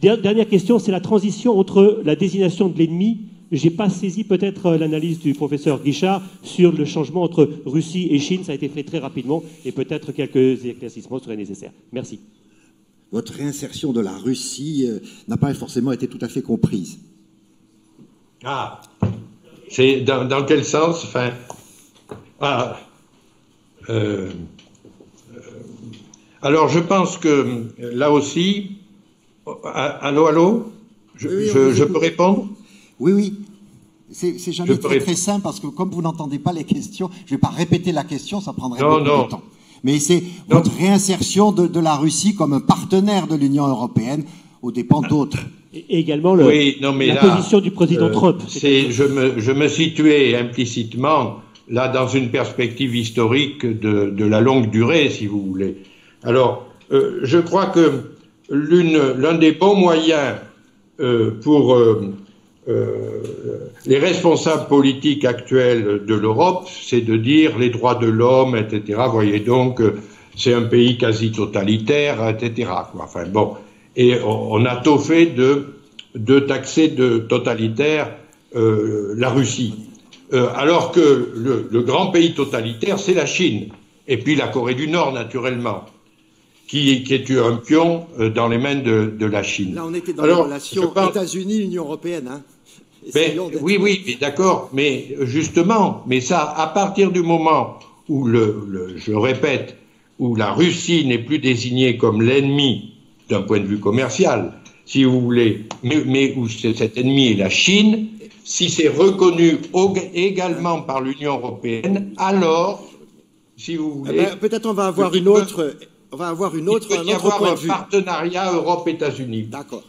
Dernière question, c'est la transition entre la désignation de l'ennemi. Je n'ai pas saisi peut-être l'analyse du professeur Guichard sur le changement entre Russie et Chine. Ça a été fait très rapidement et peut-être quelques éclaircissements seraient nécessaires. Merci. Votre réinsertion de la Russie n'a pas forcément été tout à fait comprise. Ah, c'est dans quel sens? Enfin, alors je pense que là aussi, allô, je peux répondre? Oui. C'est jamais très simple parce que comme vous n'entendez pas les questions, je ne vais pas répéter la question, ça prendrait beaucoup de temps. Mais c'est votre réinsertion de la Russie comme un partenaire de l'Union européenne aux dépens d'autres. Et également la position du président Trump. Je me situais implicitement là dans une perspective historique de la longue durée, si vous voulez. Alors, je crois que l'un des bons moyens pour les responsables politiques actuels de l'Europe, c'est de dire les droits de l'homme, etc. Voyez donc, c'est un pays quasi totalitaire, etc. Enfin bon, et on a tôt fait de taxer de totalitaire la Russie, alors que le grand pays totalitaire, c'est la Chine, et puis la Corée du Nord, naturellement, qui est un pion dans les mains de la Chine. Là, on était dans la relation États-Unis-Union européenne, hein. Oui, mais d'accord, mais justement, mais ça, à partir du moment où, je répète, où la Russie n'est plus désignée comme l'ennemi d'un point de vue commercial, si vous voulez, mais où cet ennemi est la Chine, si c'est reconnu également par l'Union européenne, alors, si vous voulez... peut-être on va avoir une autre... On va avoir un autre point de vue. Partenariat Europe-États-Unis. D'accord.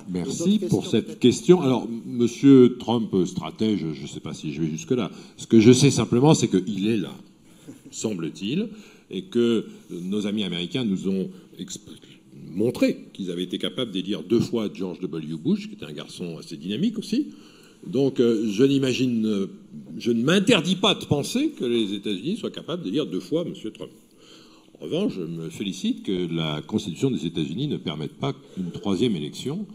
Merci pour cette question. Alors, Monsieur Trump, stratège, je ne sais pas si je vais jusque-là. Ce que je sais simplement, c'est qu'il est là. semble-t-il, et que nos amis américains nous ont montré qu'ils avaient été capables d'élire 2 fois George W. Bush, qui était un garçon assez dynamique aussi. Donc je ne m'interdis pas de penser que les États-Unis soient capables d'élire 2 fois M. Trump. En revanche, je me félicite que la Constitution des États-Unis ne permette pas une 3e élection.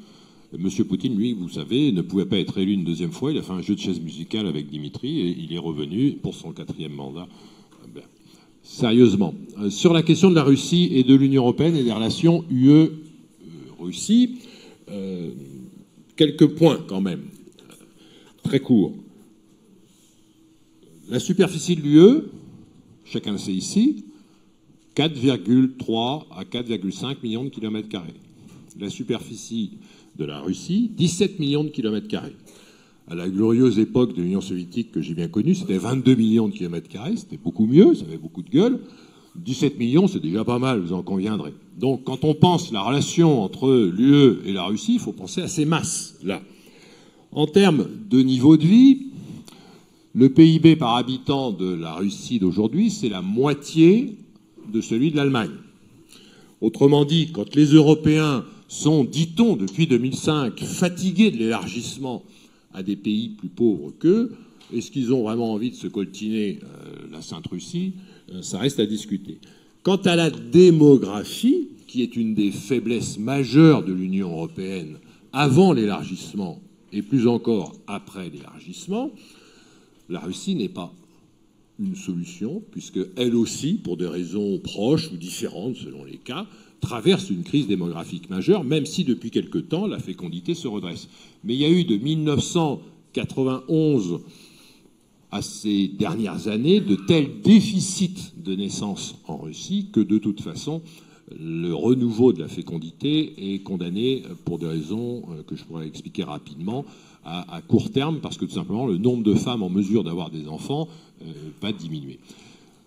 M. Poutine, lui, vous savez, ne pouvait pas être élu une 2e fois. Il a fait un jeu de chaises musicales avec Dimitri et il est revenu pour son 4e mandat. Sérieusement, sur la question de la Russie et de l'Union européenne et des relations UE-Russie, quelques points quand même, très courts. La superficie de l'UE, chacun le sait ici, 4,3 à 4,5 millions de kilomètres carrés. La superficie de la Russie, 17 millions de kilomètres carrés. À la glorieuse époque de l'Union soviétique que j'ai bien connue, c'était 22 millions de kilomètres carrés, c'était beaucoup mieux, ça avait beaucoup de gueule. 17 millions, c'est déjà pas mal, vous en conviendrez. Donc quand on pense la relation entre l'UE et la Russie, il faut penser à ces masses-là. En termes de niveau de vie, le PIB par habitant de la Russie d'aujourd'hui, c'est la moitié de celui de l'Allemagne. Autrement dit, quand les Européens sont, dit-on, depuis 2005, fatigués de l'élargissement à des pays plus pauvres qu'eux, est-ce qu'ils ont vraiment envie de se coltiner la Sainte Russie? Ça reste à discuter. Quant à la démographie, qui est une des faiblesses majeures de l'Union européenne avant l'élargissement et plus encore après l'élargissement, la Russie n'est pas une solution, puisque elle aussi, pour des raisons proches ou différentes selon les cas, traverse une crise démographique majeure, même si depuis quelque temps la fécondité se redresse. Mais il y a eu de 1991 à ces dernières années de tels déficits de naissance en Russie que de toute façon le renouveau de la fécondité est condamné pour des raisons que je pourrais expliquer rapidement à court terme, parce que tout simplement le nombre de femmes en mesure d'avoir des enfants va diminuer.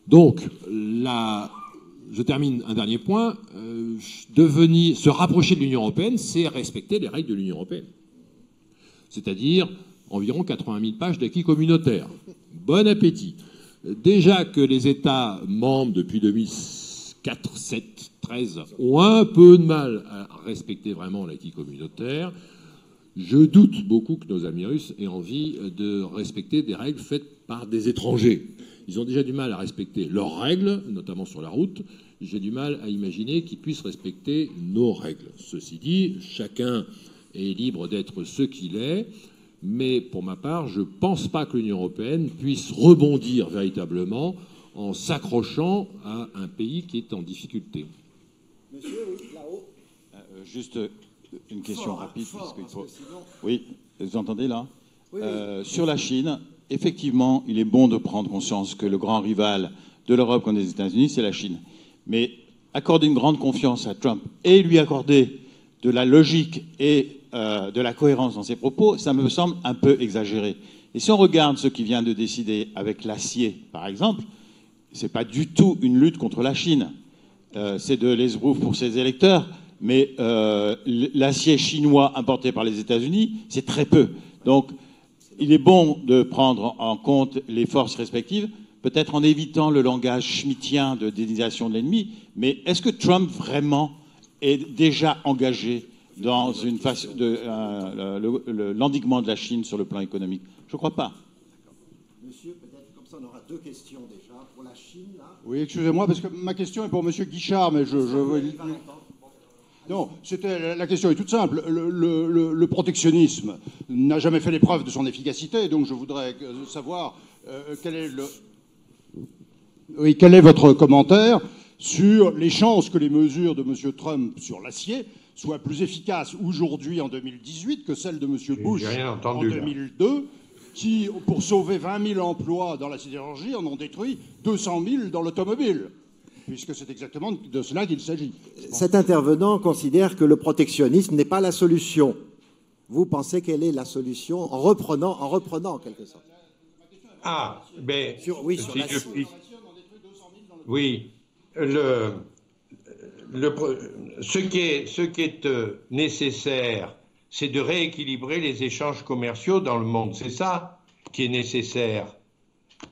Donc, je termine un dernier point. Se rapprocher de l'Union européenne, c'est respecter les règles de l'Union européenne. C'est-à-dire environ 80 000 pages d'acquis communautaire. Bon appétit. Déjà que les États membres, depuis 2004, 7, 13, ont un peu de mal à respecter vraiment l'acquis communautaire, je doute beaucoup que nos amis russes aient envie de respecter des règles faites par des étrangers. Ils ont déjà du mal à respecter leurs règles, notamment sur la route. J'ai du mal à imaginer qu'ils puissent respecter nos règles. Ceci dit, chacun est libre d'être ce qu'il est, mais pour ma part, je ne pense pas que l'Union européenne puisse rebondir véritablement en s'accrochant à un pays qui est en difficulté. Monsieur, oui, là-haut. Juste une question rapide. Fort, puisqu'il faut... sinon... Oui, vous entendez là? Oui, Sur la Chine, effectivement, il est bon de prendre conscience que le grand rival de l'Europe comme des États-Unis, c'est la Chine. Mais accorder une grande confiance à Trump et lui accorder de la logique et de la cohérence dans ses propos, ça me semble un peu exagéré. Et si on regarde ce qu'il vient de décider avec l'acier, par exemple, c'est pas du tout une lutte contre la Chine. C'est de l'esbrouf pour ses électeurs, mais l'acier chinois importé par les États-Unis, c'est très peu. Donc, il est bon de prendre en compte les forces respectives, peut-être en évitant le langage schmittien de désignation de l'ennemi, mais est-ce que Trump vraiment est déjà engagé dans une phase de l'endiguement de la Chine sur le plan économique? Je ne crois pas. Monsieur, peut-être comme ça on aura 2 questions déjà. Pour la Chine, là. Oui, excusez-moi, parce que ma question est pour Monsieur Guichard, mais Non, la question est toute simple. Le protectionnisme n'a jamais fait l'épreuve de son efficacité, donc je voudrais savoir quel est votre commentaire sur les chances que les mesures de M. Trump sur l'acier soient plus efficaces aujourd'hui en 2018 que celles de M. Bush en 2002, qui, pour sauver 20 000 emplois dans la sidérurgie, en ont détruit 200 000 dans l'automobile. Puisque c'est exactement de cela qu'il s'agit. Cet intervenant considère que le protectionnisme n'est pas la solution. Vous pensez quelle est la solution en reprenant en quelque sorte? Ah, ben, oui, sur la oui, ce qui est nécessaire, c'est de rééquilibrer les échanges commerciaux dans le monde. C'est ça qui est nécessaire.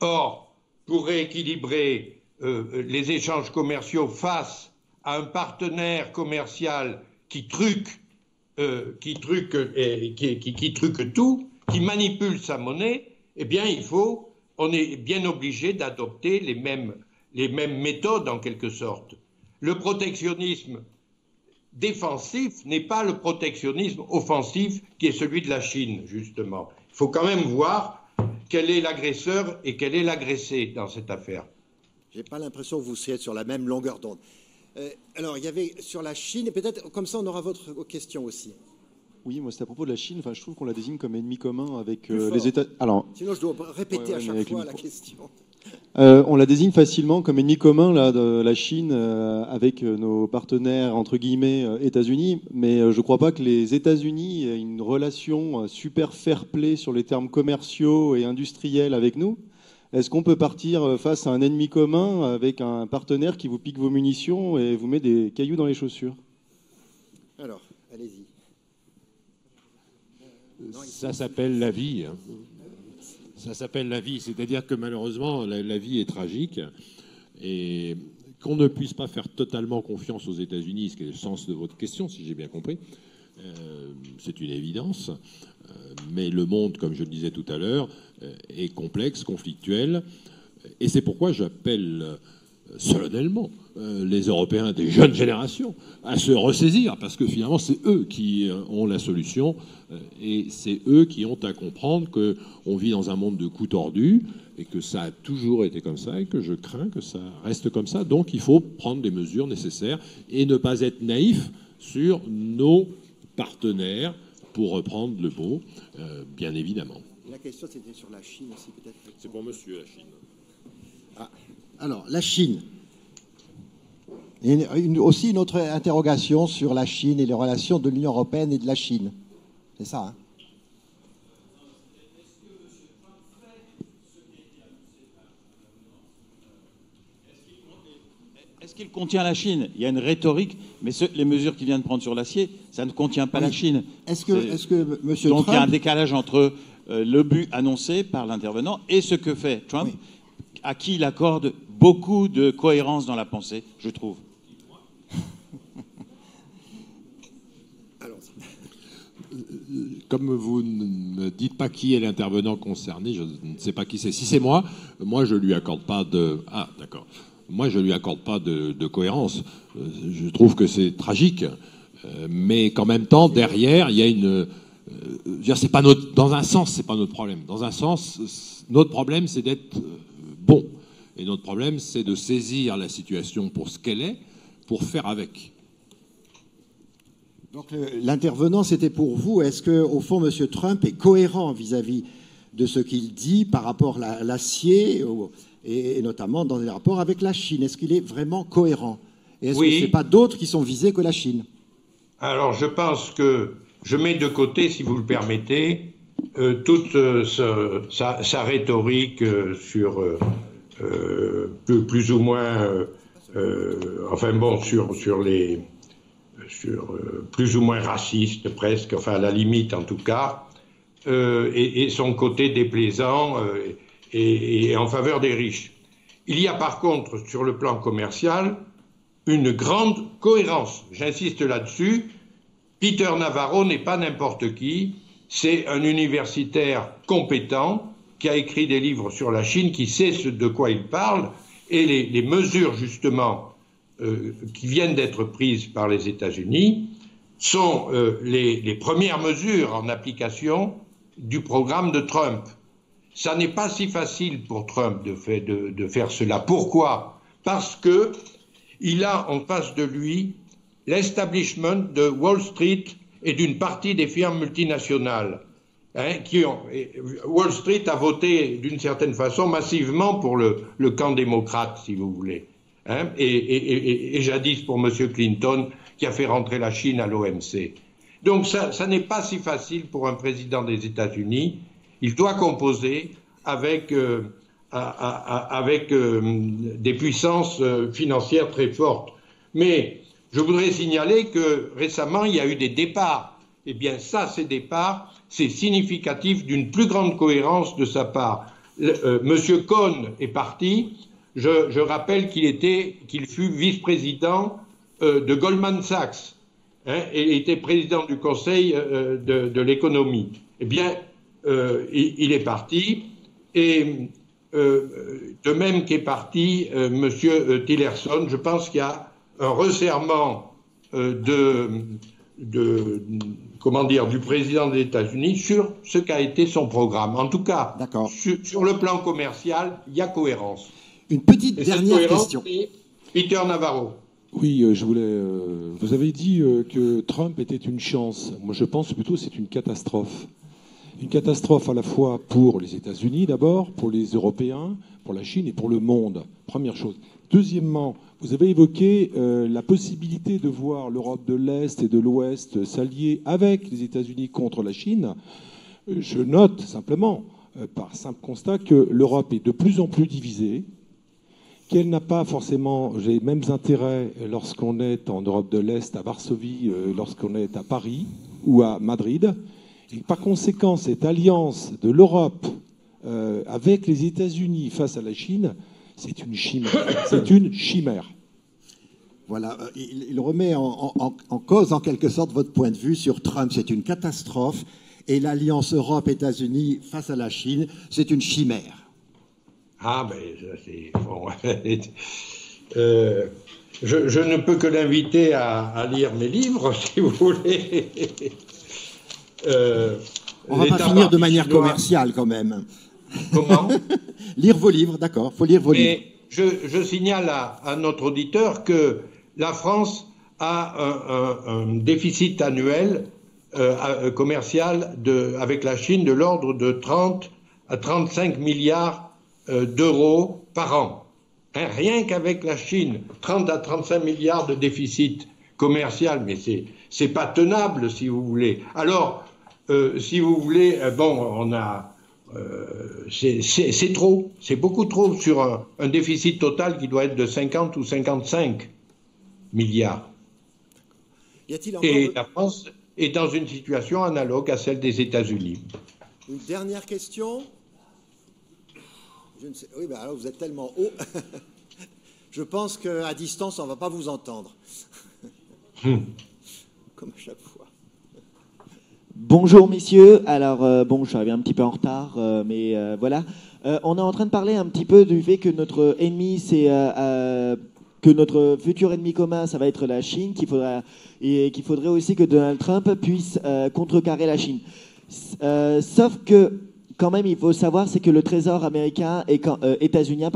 Or, pour rééquilibrer les échanges commerciaux face à un partenaire commercial qui truque tout, qui manipule sa monnaie, eh bien, on est bien obligé d'adopter les mêmes méthodes en quelque sorte. Le protectionnisme défensif n'est pas le protectionnisme offensif qui est celui de la Chine, justement. Il faut quand même voir quel est l'agresseur et quel est l'agressé dans cette affaire. Je n'ai pas l'impression que vous soyez sur la même longueur d'onde. Alors, il y avait sur la Chine, et peut-être comme ça on aura votre question aussi. Oui, moi c'est à propos de la Chine. Enfin, je trouve qu'on la désigne comme ennemi commun avec les États. Alors, sinon, je dois répéter à chaque fois la question. On la désigne facilement comme ennemi commun là, de la Chine avec nos partenaires entre guillemets États-Unis. Mais je ne crois pas que les États-Unis aient une relation super fair-play sur les termes commerciaux et industriels avec nous. Est-ce qu'on peut partir face à un ennemi commun avec un partenaire qui vous pique vos munitions et vous met des cailloux dans les chaussures? Alors, allez-y. Ça s'appelle la vie. Ça s'appelle la vie. C'est-à-dire que malheureusement, la vie est tragique. Et qu'on ne puisse pas faire totalement confiance aux États-Unis, ce qui est le sens de votre question, si j'ai bien compris, c'est une évidence. Mais le monde, comme je le disais tout à l'heure, est complexe, conflictuel. Et c'est pourquoi j'appelle solennellement les Européens des jeunes générations à se ressaisir, parce que finalement, c'est eux qui ont la solution et c'est eux qui ont à comprendre qu'on vit dans un monde de coups tordus et que ça a toujours été comme ça et que je crains que ça reste comme ça. Donc, il faut prendre des mesures nécessaires et ne pas être naïf sur nos partenaires, pour reprendre le mot, bien évidemment. La question, c'était sur la Chine aussi, peut-être. C'est pour monsieur, la Chine. Ah, alors, la Chine. Et aussi une autre interrogation sur la Chine et les relations de l'Union européenne et de la Chine. C'est ça, hein? Est-ce qu'il contient la Chine? Il y a une rhétorique, mais les mesures qu'il vient de prendre sur l'acier, ça ne contient pas la Chine. Est-ce que M. Trump... Donc il y a un décalage entre le but annoncé par l'intervenant et ce que fait Trump, à qui il accorde beaucoup de cohérence dans la pensée, je trouve. Comme vous ne dites pas qui est l'intervenant concerné, je ne sais pas qui c'est. Si c'est moi je lui accorde pas de... Ah, d'accord. Moi, je lui accorde pas de cohérence. Je trouve que c'est tragique. Mais qu'en même temps, derrière, il y a une... c'est pas notre... Dans un sens, c'est pas notre problème. Dans un sens, notre problème, c'est d'être bon. Et notre problème, c'est de saisir la situation pour ce qu'elle est, pour faire avec. Donc l'intervenant, c'était pour vous. Est-ce qu'au fond, M. Trump est cohérent vis-à-vis de ce qu'il dit par rapport à l'acier et notamment dans les rapports avec la Chine? Est-ce qu'il est vraiment cohérent? Et est-ce que ce n'est pas d'autres qui sont visés que la Chine? Alors, je pense que je mets de côté, si vous le permettez, toute sa rhétorique sur plus ou moins, sur plus ou moins raciste presque, enfin à la limite en tout cas, et son côté déplaisant et en faveur des riches. Il y a par contre, sur le plan commercial, une grande cohérence. J'insiste là-dessus. Peter Navarro n'est pas n'importe qui, c'est un universitaire compétent qui a écrit des livres sur la Chine, qui sait de quoi il parle, et les mesures justement qui viennent d'être prises par les États-Unis sont les premières mesures en application du programme de Trump. Ça n'est pas si facile pour Trump de faire cela. Pourquoi? Parce que il a en face de lui l'establishment de Wall Street et d'une partie des firmes multinationales. Wall Street a voté d'une certaine façon massivement pour le camp démocrate, si vous voulez. Et jadis pour M. Clinton, qui a fait rentrer la Chine à l'OMC. Donc ça n'est pas si facile pour un président des États-Unis. Il doit composer avec des puissances financières très fortes. Mais je voudrais signaler que récemment, il y a eu des départs. Eh bien ça, ces départs, c'est significatif d'une plus grande cohérence de sa part. Monsieur Cohn est parti, Je rappelle qu'il fut vice-président de Goldman Sachs, hein, et était président du Conseil de l'économie. Eh bien, il est parti, et de même qu'est parti Monsieur Tillerson, je pense qu'il y a un resserrement du président des États-Unis sur ce qu'a été son programme. En tout cas, sur le plan commercial, il y a cohérence. Une petite dernière question. Peter Navarro. Oui, je voulais. Vous avez dit que Trump était une chance. Moi, je pense plutôt que c'est une catastrophe. Une catastrophe à la fois pour les États-Unis d'abord, pour les Européens, pour la Chine et pour le monde. Première chose. Deuxièmement, vous avez évoqué la possibilité de voir l'Europe de l'Est et de l'Ouest s'allier avec les États-Unis contre la Chine. Je note simplement, par simple constat, que l'Europe est de plus en plus divisée, qu'elle n'a pas forcément les mêmes intérêts lorsqu'on est en Europe de l'Est, à Varsovie, lorsqu'on est à Paris ou à Madrid. Et par conséquent, cette alliance de l'Europe avec les États-Unis face à la Chine, c'est une chimère. C'est une chimère. Voilà, il remet en cause, en quelque sorte, votre point de vue sur Trump. C'est une catastrophe. Et l'alliance Europe-États-Unis face à la Chine, c'est une chimère. Ah, ben, c'est bon. Je ne peux que l'inviter à lire mes livres, si vous voulez. On ne va pas finir de manière commerciale, quand même. Comment? Lire vos livres, d'accord, il faut lire vos livres. Je signale à notre auditeur que la France a un déficit annuel commercial avec la Chine de l'ordre de 30 à 35 milliards d'euros par an. Hein, rien qu'avec la Chine, 30 à 35 milliards de déficit commercial, mais c'est pas tenable, si vous voulez. Alors, si vous voulez, on a... c'est trop, c'est beaucoup trop sur un déficit total qui doit être de 50 ou 55 milliards. Et la France est dans une situation analogue à celle des États-Unis. Une dernière question. Je ne sais... Oui, ben alors vous êtes tellement haut. Je pense qu'à distance, on ne va pas vous entendre. Comme à chaque fois. Bonjour messieurs, alors bon, je suis arrivé un petit peu en retard, mais voilà. On est en train de parler un petit peu du fait que notre ennemi, c'est que notre futur ennemi commun, ça va être la Chine, qu'il faudrait aussi que Donald Trump puisse contrecarrer la Chine. Sauf que quand même, il faut savoir, c'est que le trésor américain états-unien,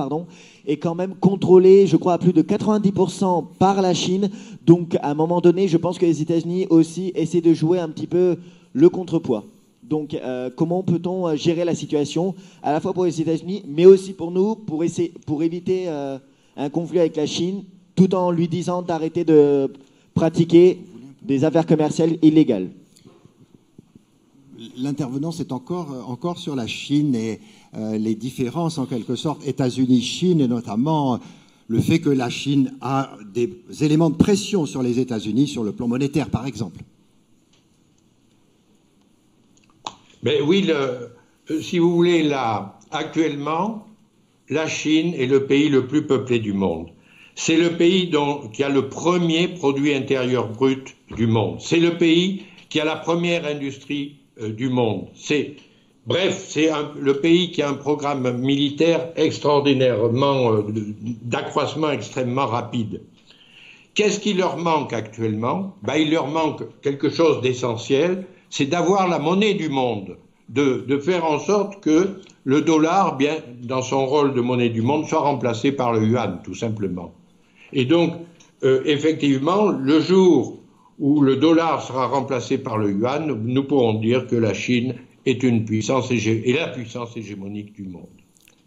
est quand même contrôlé, je crois, à plus de 90% par la Chine. Donc, à un moment donné, je pense que les États-Unis aussi essaient de jouer un petit peu le contrepoids. Donc, comment peut-on gérer la situation, à la fois pour les États-Unis, mais aussi pour nous, pour éviter un conflit avec la Chine, tout en lui disant d'arrêter de pratiquer des affaires commerciales illégales. L'intervenant, c'est encore sur la Chine et les différences, en quelque sorte, États-Unis-Chine, et notamment le fait que la Chine a des éléments de pression sur les États-Unis sur le plan monétaire, par exemple. Mais oui, si vous voulez, là, actuellement, la Chine est le pays le plus peuplé du monde. C'est le pays qui a le premier produit intérieur brut du monde. C'est le pays qui a la première industrie du monde. Bref, c'est le pays qui a un programme militaire extraordinairement, d'accroissement extrêmement rapide. Qu'est-ce qui leur manque actuellement? Il leur manque quelque chose d'essentiel, c'est d'avoir la monnaie du monde, de faire en sorte que le dollar, bien, dans son rôle de monnaie du monde, soit remplacé par le yuan, tout simplement. Et donc, effectivement, le jour où le dollar sera remplacé par le yuan, nous pourrons dire que la Chine est une puissance la puissance hégémonique du monde.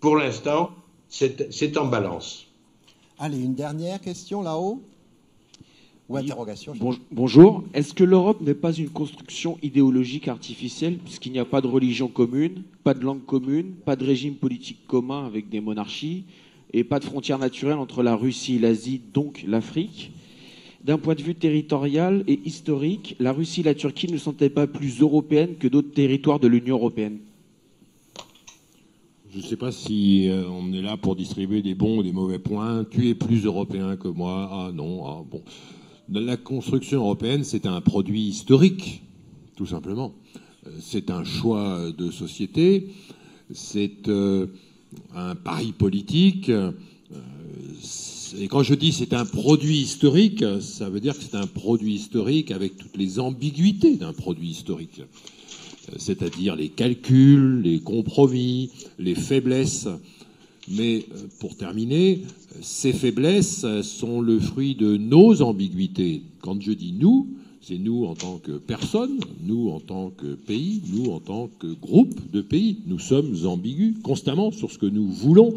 Pour l'instant, c'est en balance. Allez, une dernière question là-haut? Ou interrogation? Bonjour. Est-ce que l'Europe n'est pas une construction idéologique artificielle, puisqu'il n'y a pas de religion commune, pas de langue commune, pas de régime politique commun avec des monarchies, et pas de frontières naturelles entre la Russie, l'Asie, donc l'Afrique? D'un point de vue territorial et historique, la Russie et la Turquie ne sont-elles pas plus européennes que d'autres territoires de l'Union européenne? Je ne sais pas si on est là pour distribuer des bons ou des mauvais points. Tu es plus européen que moi. Ah non, ah bon. La construction européenne, c'est un produit historique, tout simplement. C'est un choix de société, c'est un pari politique. Et quand je dis c'est un produit historique, ça veut dire que c'est un produit historique avec toutes les ambiguïtés d'un produit historique. C'est-à-dire les calculs, les compromis, les faiblesses. Mais pour terminer, ces faiblesses sont le fruit de nos ambiguïtés. Quand je dis nous, c'est nous en tant que personne, nous en tant que pays, nous en tant que groupe de pays. Nous sommes ambigus constamment sur ce que nous voulons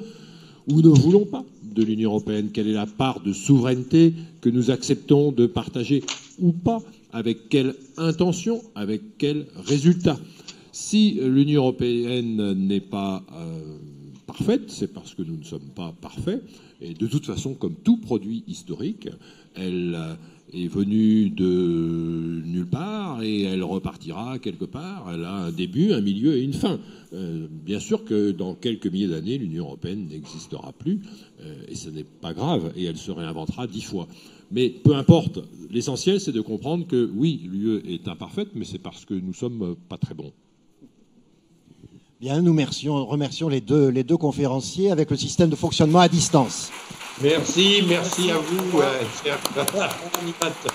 ou ne voulons pas de l'Union européenne. Quelle est la part de souveraineté que nous acceptons de partager ou pas? Avec quelle intention? Avec quel résultat? Si l'Union européenne n'est pas parfaite, c'est parce que nous ne sommes pas parfaits. Et de toute façon, comme tout produit historique, elle est venue de nulle part et elle repartira quelque part. Elle a un début, un milieu et une fin. Bien sûr que dans quelques milliers d'années, l'Union européenne n'existera plus et ce n'est pas grave et elle se réinventera 10 fois. Mais peu importe, l'essentiel c'est de comprendre que oui, l'UE est imparfaite, mais c'est parce que nous sommes pas très bons. Bien, nous remercions les deux conférenciers avec le système de fonctionnement à distance. Merci à vous, cher animateur.